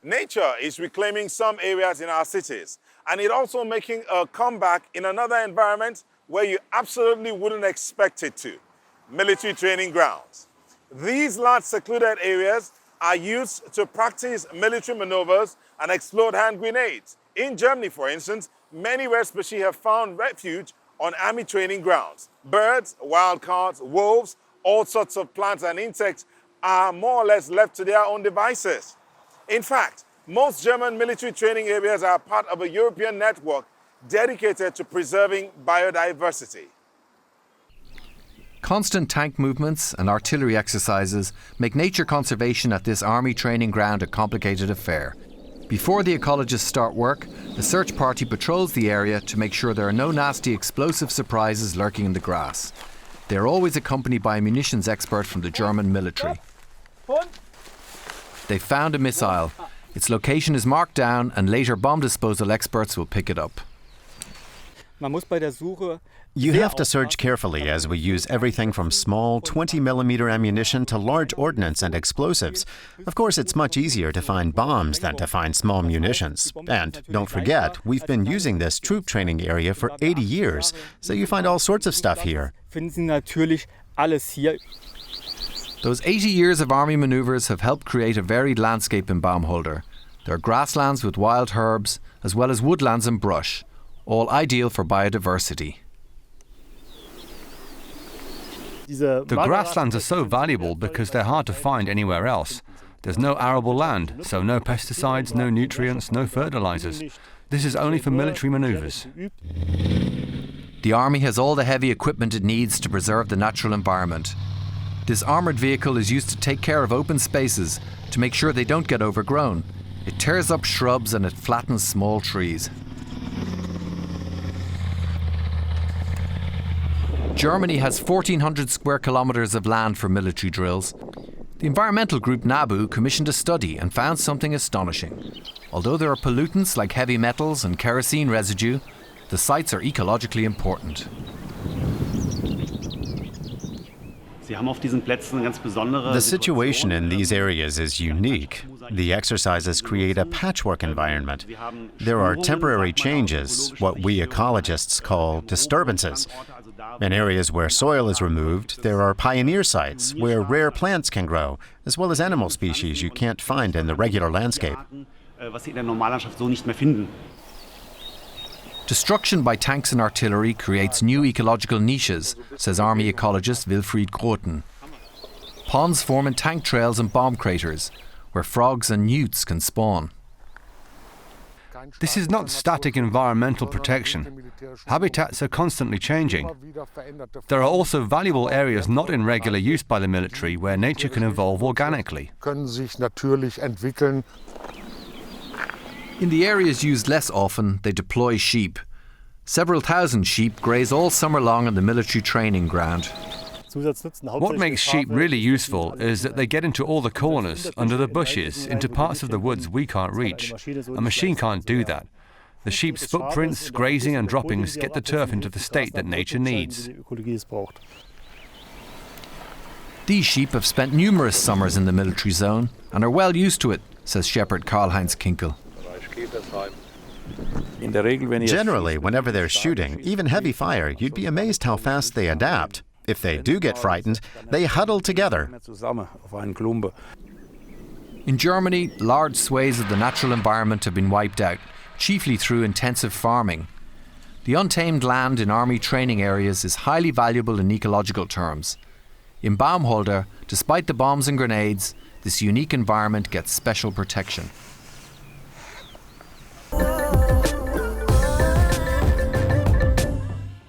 Nature is reclaiming some areas in our cities, and it also making a comeback in another environment where you absolutely wouldn't expect it to: military training grounds. These large secluded areas are used to practice military maneuvers and explode hand grenades. In Germany, for instance, many rare species have found refuge on army training grounds. Birds, wild cards, wolves, all sorts of plants and insects are more or less left to their own devices. In fact, most German military training areas are part of a European network dedicated to preserving biodiversity. Constant tank movements and artillery exercises make nature conservation at this army training ground a complicated affair. Before the ecologists start work, the search party patrols the area to make sure there are no nasty explosive surprises lurking in the grass. They are always accompanied by a munitions expert from the German military. They found a missile. Its location is marked down and later bomb disposal experts will pick it up. You have to search carefully as we use everything from small 20mm ammunition to large ordnance and explosives. Of course, it's much easier to find bombs than to find small munitions. And don't forget, we've been using this troop training area for 80 years, so you find all sorts of stuff here. Those 80 years of army manoeuvres have helped create a varied landscape in Baumholder. There are grasslands with wild herbs, as well as woodlands and brush, all ideal for biodiversity. The grasslands are so valuable because they're hard to find anywhere else. There's no arable land, so no pesticides, no nutrients, no fertilizers. This is only for military maneuvers. The army has all the heavy equipment it needs to preserve the natural environment. This armoured vehicle is used to take care of open spaces to make sure they don't get overgrown. It tears up shrubs and it flattens small trees. Germany has 1,400 square kilometres of land for military drills. The environmental group NABU commissioned a study and found something astonishing. Although there are pollutants like heavy metals and kerosene residue, the sites are ecologically important. The situation in these areas is unique. The exercises create a patchwork environment. There are temporary changes, what we ecologists call disturbances. In areas where soil is removed, there are pioneer sites where rare plants can grow, as well as animal species you can't find in the regular landscape. Destruction by tanks and artillery creates new ecological niches, says Army ecologist Wilfried Groten. Ponds form in tank trails and bomb craters, where frogs and newts can spawn. This is not static environmental protection. Habitats are constantly changing. There are also valuable areas not in regular use by the military where nature can evolve organically. In the areas used less often, they deploy sheep. Several thousand sheep graze all summer long on the military training ground. What makes sheep really useful is that they get into all the corners, under the bushes, into parts of the woods we can't reach. A machine can't do that. The sheep's footprints, grazing and droppings get the turf into the state that nature needs. These sheep have spent numerous summers in the military zone and are well used to it, says Shepherd Karl-Heinz Kinkel. Generally, whenever they're shooting, even heavy fire, you'd be amazed how fast they adapt. If they do get frightened, they huddle together. In Germany, large swathes of the natural environment have been wiped out, chiefly through intensive farming. The untamed land in army training areas is highly valuable in ecological terms. In Baumholder, despite the bombs and grenades, this unique environment gets special protection.